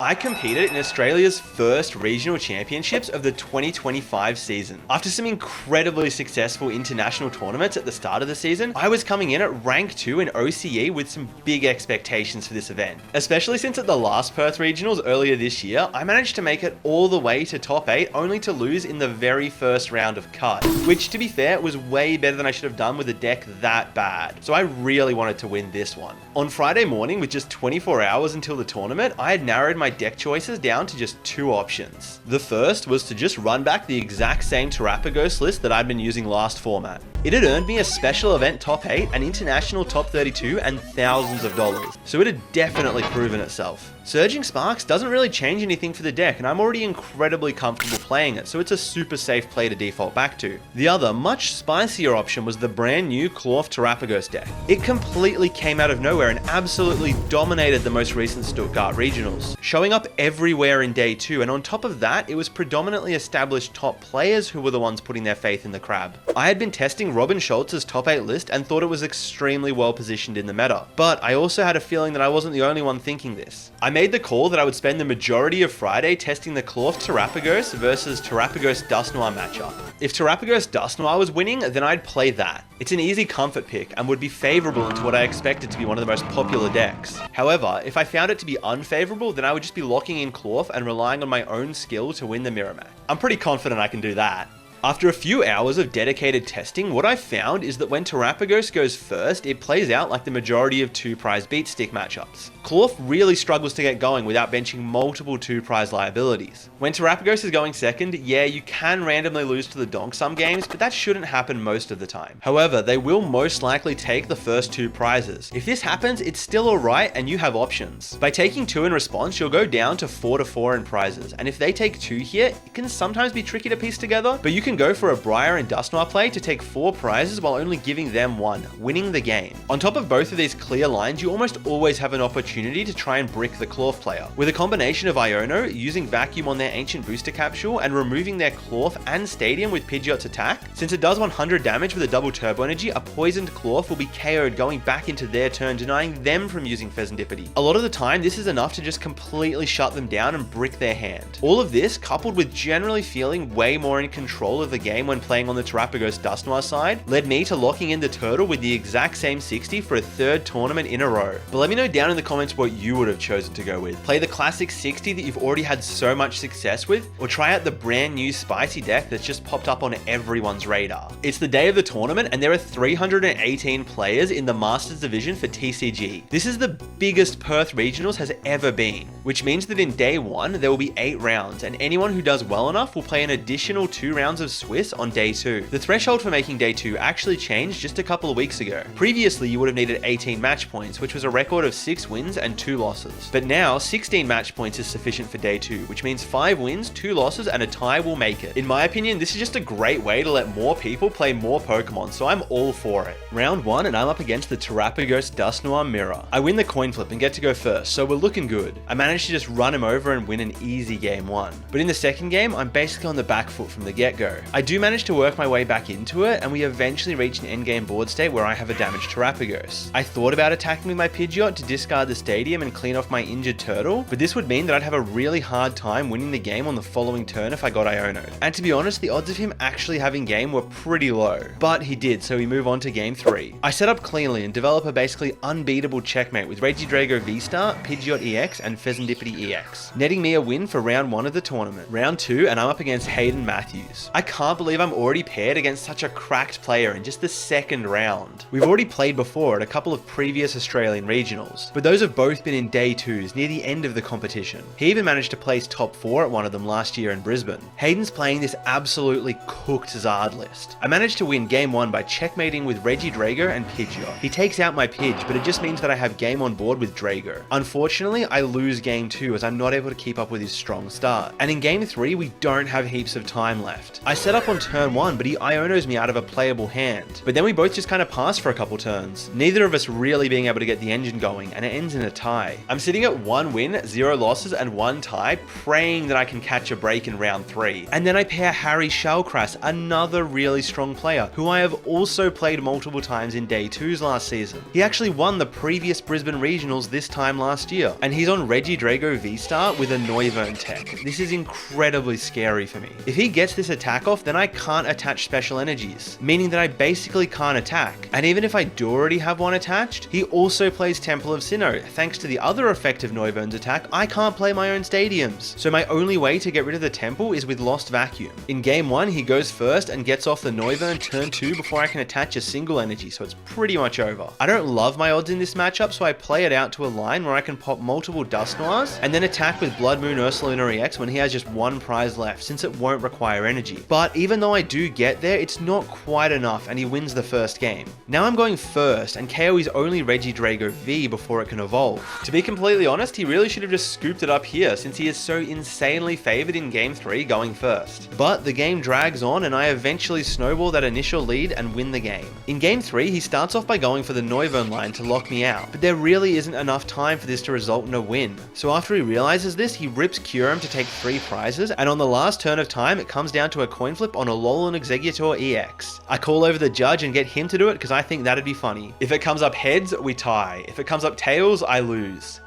I competed in Australia's first regional championships of the 2025 season. After some incredibly successful international tournaments at the start of the season, I was coming in at rank 2 in OCE with some big expectations for this event. Especially since at the last Perth Regionals earlier this year, I managed to make it all the way to top 8 only to lose in the very first round of cut, which to be fair was way better than I should have done with a deck that bad. So I really wanted to win this one. On Friday morning, with just 24 hours until the tournament, I had narrowed my deck choices down to just 2 options. The first was to just run back the exact same Terrapagos list that I'd been using last format. It had earned me a special event top 8, an international top 32, and thousands of dollars, so it had definitely proven itself. Surging Sparks doesn't really change anything for the deck, and I'm already incredibly comfortable playing it, so it's a super safe play to default back to. The other, much spicier option was the brand new Clorf Terrapagos deck. It completely came out of nowhere and absolutely dominated the most recent Stuttgart regionals, showing up everywhere in day 2, and on top of that, it was predominantly established top players who were the ones putting their faith in the crab. I had been testing Robin Schultz's top 8 list and thought it was extremely well positioned in the meta, but I also had a feeling that I wasn't the only one thinking this. I made the call that I would spend the majority of Friday testing the Clorf Terrapagos versus Terrapagos Dust Noir matchup. If Terrapagos Dust Noir was winning, then I'd play that. It's an easy comfort pick and would be favourable into what I expected to be one of the most popular decks. However, if I found it to be unfavourable, then I would just be locking in Clorf and relying on my own skill to win the mirror match. I'm pretty confident I can do that. After a few hours of dedicated testing, what I found is that when Terrapagos goes first, it plays out like the majority of 2-prize beat stick matchups. Clorf really struggles to get going without benching multiple 2-prize liabilities. When Terrapagos is going second, yeah, you can randomly lose to the donk some games, but that shouldn't happen most of the time. However, they will most likely take the first 2 prizes. If this happens, it's still alright and you have options. By taking 2 in response, you'll go down to 4-4 in prizes, and if they take 2 here, it can sometimes be tricky to piece together, but you can go for a Briar and Dust Noir play to take 4 prizes while only giving them 1, winning the game. On top of both of these clear lines, you almost always have an opportunity to try and brick the Clorf player. With a combination of Iono, using Vacuum on their Ancient Booster Capsule, and removing their Clorf and Stadium with Pidgeot's attack, since it does 100 damage with a double Turbo Energy, a poisoned Clorf will be KO'd going back into their turn, denying them from using Pheasantipity. A lot of the time, this is enough to just completely shut them down and brick their hand. All of this, coupled with generally feeling way more in control of the game when playing on the Terrapagos Dust Noir side, led me to locking in the Turtle with the exact same 60 for a 3rd tournament in a row. But let me know down in the comments what you would have chosen to go with. Play the classic 60 that you've already had so much success with, or try out the brand new spicy deck that's just popped up on everyone's radar. It's the day of the tournament and there are 318 players in the Masters Division for TCG. This is the biggest Perth Regionals has ever been, which means that in day 1 there will be 8 rounds, and anyone who does well enough will play an additional 2 rounds of Swiss on day 2. The threshold for making day 2 actually changed just a couple of weeks ago. Previously, you would have needed 18 match points, which was a record of 6 wins and 2 losses. But now, 16 match points is sufficient for day 2, which means 5 wins, 2 losses, and a tie will make it. In my opinion, this is just a great way to let more people play more Pokemon, so I'm all for it. Round 1, and I'm up against the Terrapagos Dust Noir Mirror. I win the coin flip and get to go first, so we're looking good. I managed to just run him over and win an easy game 1. But in the second game, I'm basically on the back foot from the get-go. I do manage to work my way back into it, and we eventually reach an endgame board state where I have a damaged Terrapagos. I thought about attacking with my Pidgeot to discard the Stadium and clean off my injured Turtle, but this would mean that I'd have a really hard time winning the game on the following turn if I got Iono. And to be honest, the odds of him actually having game were pretty low. But he did, so we move on to game 3. I set up cleanly and develop a basically unbeatable checkmate with Regidrago V-Star, Pidgeot EX, and Pheasantipity EX, netting me a win for round 1 of the tournament. Round 2, and I'm up against Hayden Matthews. I can't believe I'm already paired against such a cracked player in just the second round. We've already played before at a couple of previous Australian regionals, but those have both been in day 2s near the end of the competition. He even managed to place top 4 at one of them last year in Brisbane. Hayden's playing this absolutely cooked Zard list. I managed to win game 1 by checkmating with Regidrago and Pidgeot. He takes out my Pidge, but it just means that I have game on board with Drago. Unfortunately, I lose game 2 as I'm not able to keep up with his strong start. And in game 3, we don't have heaps of time left. I set up on turn 1, but he Ionos me out of a playable hand. But then we both just kind of pass for a couple turns, neither of us really being able to get the engine going, and it ends in in a tie. I'm sitting at 1 win, 0 losses, and 1 tie, praying that I can catch a break in round 3. And then I pair Harry Shellcrass, another really strong player, who I have also played multiple times in Day 2s last season. He actually won the previous Brisbane Regionals this time last year, and he's on Regidrago V-Star with a Noivern tech. This is incredibly scary for me. If he gets this attack off, then I can't attach special energies, meaning that I basically can't attack. And even if I do already have one attached, he also plays Temple of Sinnoh. Thanks to the other effect of Noivern's attack, I can't play my own stadiums. So my only way to get rid of the Temple is with Lost Vacuum. In game 1, he goes first and gets off the Noivern turn 2 before I can attach a single energy, so it's pretty much over. I don't love my odds in this matchup, so I play it out to a line where I can pop multiple Dusknoirs and then attack with Blood Moon Ursaluna EX when he has just 1 prize left, since it won't require energy. But even though I do get there, it's not quite enough and he wins the first game. Now I'm going first and KO his only Regidrago V before it can evolve. To be completely honest, he really should have just scooped it up here since he is so insanely favored in game 3 going first. But the game drags on and I eventually snowball that initial lead and win the game. In game 3, he starts off by going for the Noivern line to lock me out, but there really isn't enough time for this to result in a win. So after he realizes this, he rips Kyurem to take 3 prizes, and on the last turn of time, it comes down to a coin flip on a Alolan Exeggutor EX. I call over the judge and get him to do it because I think that'd be funny. If it comes up heads, we tie. If it comes up tails, I lose.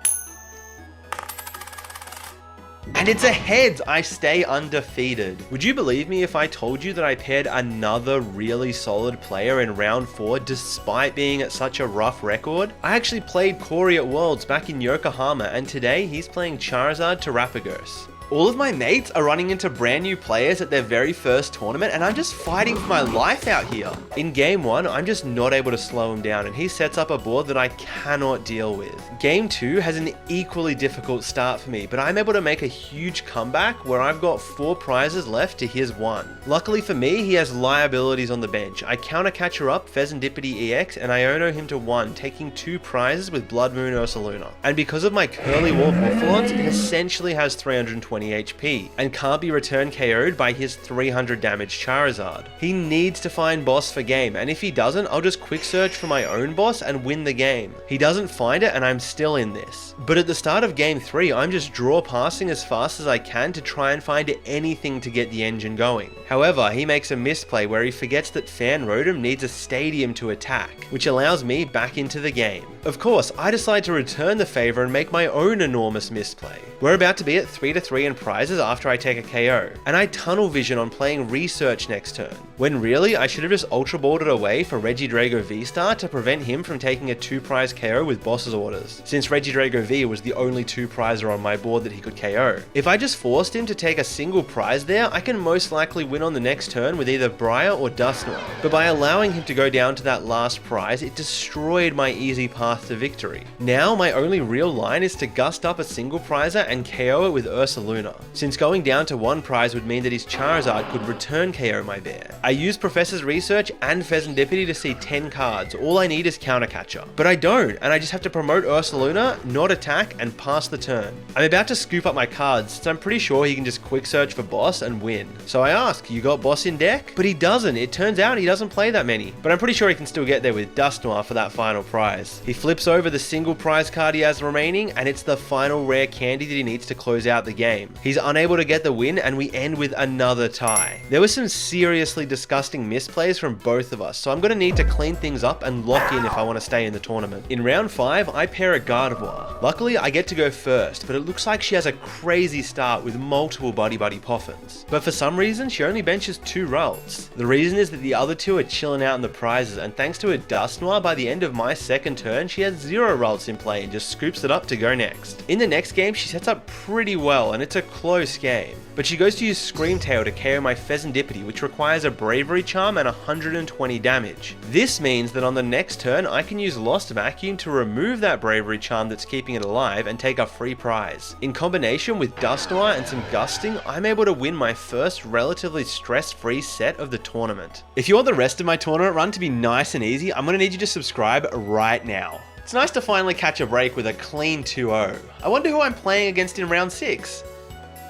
And it's a heads! I stay undefeated. Would you believe me if I told you that I paired another really solid player in round 4 despite being at such a rough record? I actually played Corey at Worlds back in Yokohama, and today he's playing Charizard to Terapagos. All of my mates are running into brand new players at their very first tournament, and I'm just fighting for my life out here. In game 1, I'm just not able to slow him down, and he sets up a board that I cannot deal with. Game 2 has an equally difficult start for me, but I'm able to make a huge comeback where I've got 4 prizes left to his 1. Luckily for me, he has liabilities on the bench. I counter catcher up Fezandipity EX and Iono him to 1, taking 2 prizes with Blood Moon Ursaluna. And because of my Curly Wall Buffalons, it essentially has 320 HP and can't be return KO'd by his 300 damage Charizard. He needs to find boss for game, and if he doesn't, I'll just quick search for my own boss and win the game. He doesn't find it and I'm still in this. But at the start of game 3, I'm just draw passing as fast as I can to try and find anything to get the engine going. However, he makes a misplay where he forgets that Fan Rotom needs a stadium to attack, which allows me back into the game. Of course, I decide to return the favor and make my own enormous misplay. We're about to be at 3-3 in prizes after I take a KO, and I tunnel vision on playing Research next turn, when really I should have just Ultra Balled it away for Regidrago V-Star to prevent him from taking a 2-prize KO with boss's orders, since Regidrago V was the only 2-prizer on my board that he could KO. If I just forced him to take a single prize there, I can most likely win on the next turn with either Briar or Dusknoir, but by allowing him to go down to that last prize, it destroyed my easy path to victory. Now my only real line is to gust up a single prizer and KO it with Ursaluna, since going down to 1 prize would mean that his Charizard could return KO my bear. I use Professor's Research and Fezandipity to see 10 cards, all I need is Counter Catcher. But I don't, and I just have to promote Ursaluna, not attack, and pass the turn. I'm about to scoop up my cards, so I'm pretty sure he can just quick search for boss and win. So I ask, you got boss in deck? But he doesn't, it turns out he doesn't play that many. But I'm pretty sure he can still get there with Dusknoir for that final prize. He flips over the single prize card he has remaining, and it's the final rare candy that he needs to close out the game. He's unable to get the win, and we end with another tie. There were some seriously disgusting misplays from both of us, so I'm going to need to clean things up and lock in if I want to stay in the tournament. In round 5, I pair a Gardevoir. Luckily, I get to go first, but it looks like she has a crazy start with multiple Buddy Poffins. But for some reason, she only benches 2 Ralts. The reason is that the other 2 are chilling out in the prizes, and thanks to a Dusknoir, by the end of my second turn, she has 0 Ralts in play and just scoops it up to go next. In the next game, she sets up pretty well, and it's a close game. But she goes to use Scream Tail to KO my Fezandipity, which requires a Bravery Charm and 120 damage. This means that on the next turn, I can use Lost Vacuum to remove that Bravery Charm that's keeping it alive and take a free prize. In combination with Dusknoir and some Gusting, I'm able to win my first relatively stress-free set of the tournament. If you want the rest of my tournament run to be nice and easy, I'm going to need you to subscribe right now. It's nice to finally catch a break with a clean 2-0. I wonder who I'm playing against in round 6.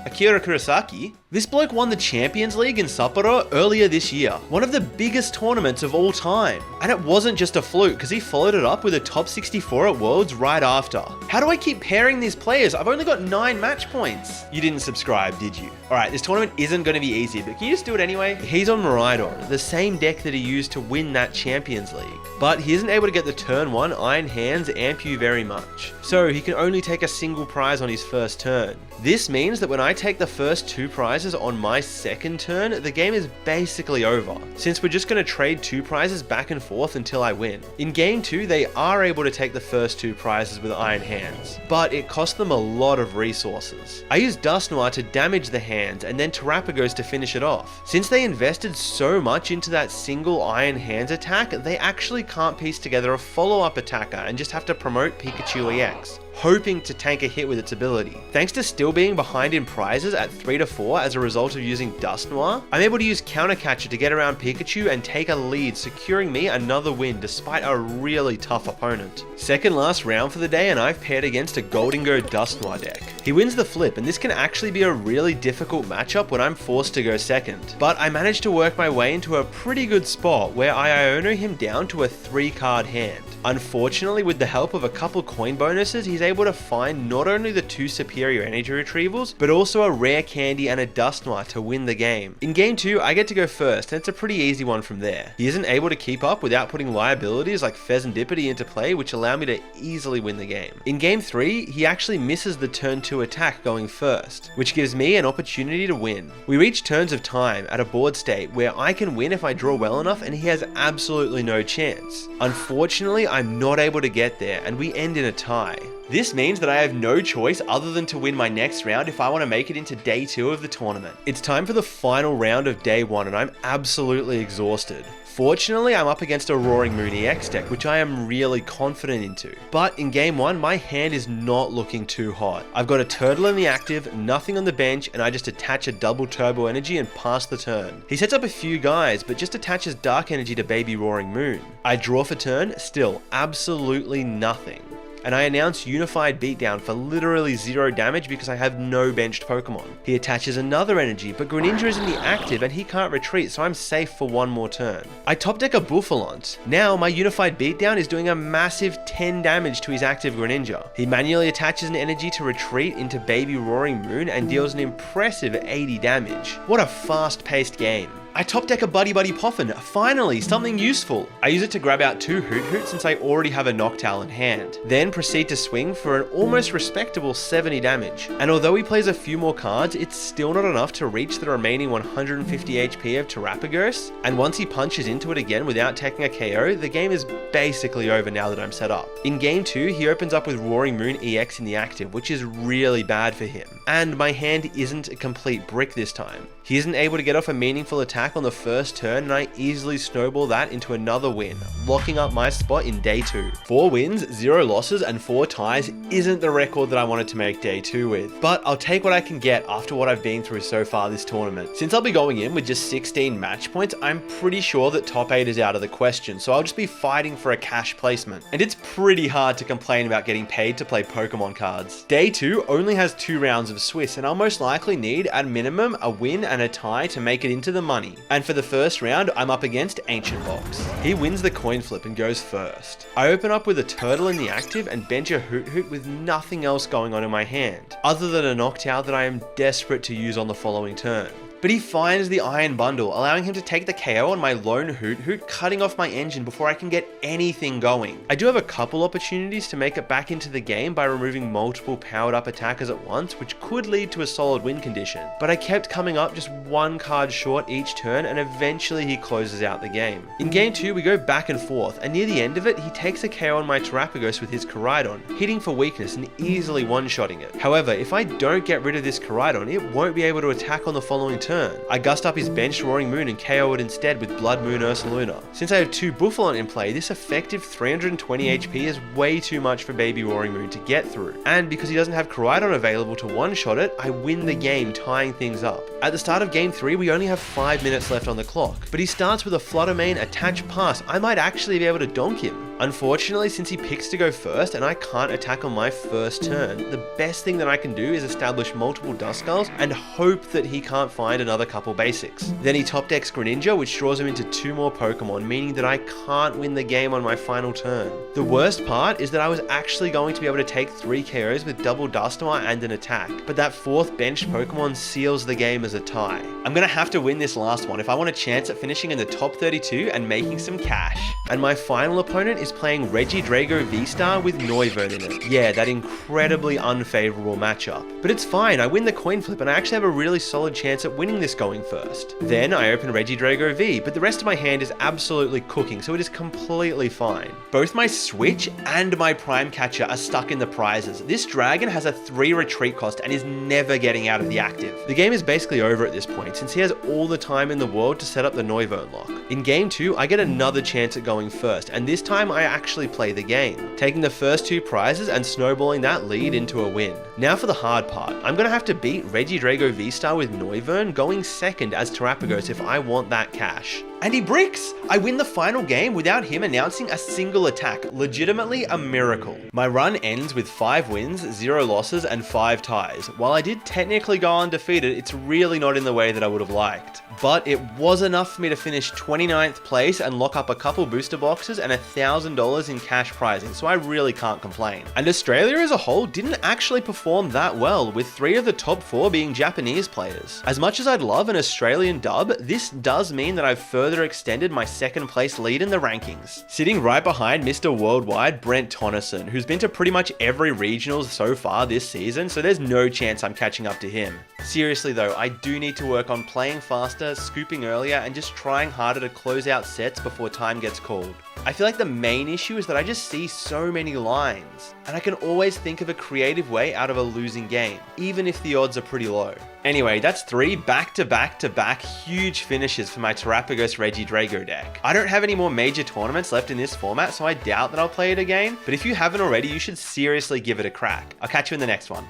Akira Kurosaki? This bloke won the Champions League in Sapporo earlier this year, one of the biggest tournaments of all time. And it wasn't just a fluke, because he followed it up with a top 64 at Worlds right after. How do I keep pairing these players? I've only got 9 match points. You didn't subscribe, did you? Alright, this tournament isn't going to be easy, but can you just do it anyway? He's on Miraidon, the same deck that he used to win that Champions League. But he isn't able to get the turn 1 Iron Hands amp you very much. So he can only take a single prize on his first turn. This means that when I take the first 2 prizes on my second turn, the game is basically over, since we're just going to trade 2 prizes back and forth until I win. In game 2, they are able to take the first 2 prizes with Iron Hands, but it cost them a lot of resources. I used Dust Noir to damage the hands and then Terapagos to finish it off. Since they invested so much into that single Iron Hands attack, they actually can't piece together a follow-up attacker and just have to promote Pikachu EX, hoping to tank a hit with its ability. Thanks to still being behind in prizes at 3 to 4 as a result of using Dust Noir, I'm able to use Counter Catcher to get around Pikachu and take a lead, securing me another win despite a really tough opponent. Second last round for the day, and I've paired against a Goldingo Dust Noir deck. He wins the flip, and this can actually be a really difficult matchup when I'm forced to go second. But I managed to work my way into a pretty good spot where I Iono him down to a 3-card hand. Unfortunately, with the help of a couple coin bonuses, he's able to find not only the 2 superior energy retrievals, but also a rare candy and a Dust Noir to win the game. In game 2, I get to go first, and it's a pretty easy one from there. He isn't able to keep up without putting liabilities like Pheasantipity into play, which allow me to easily win the game. In game 3, he actually misses the turn 2 attack going first, which gives me an opportunity to win. We reach turns of time at a board state where I can win if I draw well enough, and he has absolutely no chance. Unfortunately, I'm not able to get there, and we end in a tie. This means that I have no choice other than to win my next round if I want to make it into day 2 of the tournament. It's time for the final round of day 1, and I'm absolutely exhausted. Fortunately, I'm up against a Roaring Moon EX deck, which I am really confident into. But in game 1, my hand is not looking too hot. I've got a Turtle in the active, nothing on the bench, and I just attach a double Turbo Energy and pass the turn. He sets up a few guys, but just attaches Dark Energy to Baby Roaring Moon. I draw for turn, still absolutely nothing. And I announce Unified Beatdown for literally 0 damage because I have no benched Pokemon. He attaches another energy, but Greninja is in the active and he can't retreat, so I'm safe for 1 more turn. I top deck a Bouffalont. Now my Unified Beatdown is doing a massive 10 damage to his active Greninja. He manually attaches an energy to retreat into Baby Roaring Moon and deals an impressive 80 damage. What a fast-paced game. I top deck a Buddy Buddy Poffin, finally, something useful. I use it to grab out 2 Hoot Hoot since I already have a Noctowl in hand. Then proceed to swing for an almost respectable 70 damage. And although he plays a few more cards, it's still not enough to reach the remaining 150 HP of Terapagos, and once he punches into it again without taking a KO, the game is basically over now that I'm set up. In game 2, he opens up with Roaring Moon EX in the active, which is really bad for him. And my hand isn't a complete brick this time. He isn't able to get off a meaningful attack on the first turn, and I easily snowball that into another win, locking up my spot in day 2. 4 wins, 0 losses, and 4 ties isn't the record that I wanted to make day 2 with, but I'll take what I can get after what I've been through so far this tournament. Since I'll be going in with just 16 match points, I'm pretty sure that top 8 is out of the question, so I'll just be fighting for a cash placement. And it's pretty hard to complain about getting paid to play Pokemon cards. Day 2 only has 2 rounds of Swiss, and I'll most likely need, at minimum, a win and a tie to make it into the money. And for the first round, I'm up against Ancient Box. He wins the coin flip and goes first. I open up with a Turtle in the active and bench a Hoot Hoot with nothing else going on in my hand, other than a Noctowl that I am desperate to use on the following turn. But he finds the Iron Bundle, allowing him to take the KO on my lone Hoot Hoot, cutting off my engine before I can get anything going. I do have a couple opportunities to make it back into the game by removing multiple powered up attackers at once, which could lead to a solid win condition. But I kept coming up just 1 card short each turn, and eventually he closes out the game. In game 2, we go back and forth, and near the end of it, he takes a KO on my Terapagos with his Koraidon, hitting for weakness and easily one-shotting it. However, if I don't get rid of this Koraidon, it won't be able to attack on the following turn. I gust up his benched Roaring Moon and KO it instead with Blood Moon Ursaluna. Since I have 2 Bouffalont in play, this effective 320 HP is way too much for Baby Roaring Moon to get through. And because he doesn't have Koraidon available to one-shot it, I win the game, tying things up. At the start of game 3, we only have 5 minutes left on the clock, but he starts with a Flutter Mane Attach Pass. I might actually be able to donk him. Unfortunately, since he picks to go first and I can't attack on my first turn, the best thing that I can do is establish multiple Duskulls and hope that he can't find another couple basics. Then he top decks Greninja, which draws him into 2 more Pokemon, meaning that I can't win the game on my final turn. The worst part is that I was actually going to be able to take 3 KOs with double Dustomer and an attack, but that 4th benched Pokemon seals the game as a tie. I'm gonna have to win this last one if I want a chance at finishing in the top 32 and making some cash. And my final opponent is playing Regidrago V-Star with Noivern in it. Yeah, that incredibly unfavorable matchup. But it's fine, I win the coin flip and I actually have a really solid chance at winning this going first. Then I open Regidrago V, but the rest of my hand is absolutely cooking, so it is completely fine. Both my Switch and my Prime Catcher are stuck in the prizes. This dragon has a 3 retreat cost and is never getting out of the active. The game is basically over at this point, since he has all the time in the world to set up the Noivern lock. In game 2, I get another chance at going first, and this time I actually play the game, taking the first 2 prizes and snowballing that lead into a win. Now for the hard part. I'm gonna have to beat Regidrago V-Star with Noivern, going second as Terapagos if I want that cash. And he bricks! I win the final game without him announcing a single attack. Legitimately a miracle. My run ends with 5 wins, 0 losses, and 5 ties. While I did technically go undefeated, it's really not in the way that I would have liked. But it was enough for me to finish 29th place and lock up a couple booster boxes and $1,000 in cash prizing, so I really can't complain. And Australia as a whole didn't actually perform that well, with 3 of the top 4 being Japanese players. As much as I'd love an Australian dub, this does mean that I've further extended my 2nd place lead in the rankings. Sitting right behind Mr. Worldwide Brent Tonneson, who's been to pretty much every regionals so far this season, so there's no chance I'm catching up to him. Seriously though, I do need to work on playing faster, scooping earlier, and just trying harder to close out sets before time gets called. I feel like the main issue is that I just see so many lines, and I can always think of a creative way out of a losing game, even if the odds are pretty low. Anyway, that's 3 back-to-back-to-back huge finishes for my Terapagos Regidrago deck. I don't have any more major tournaments left in this format, so I doubt that I'll play it again, but if you haven't already, you should seriously give it a crack. I'll catch you in the next one.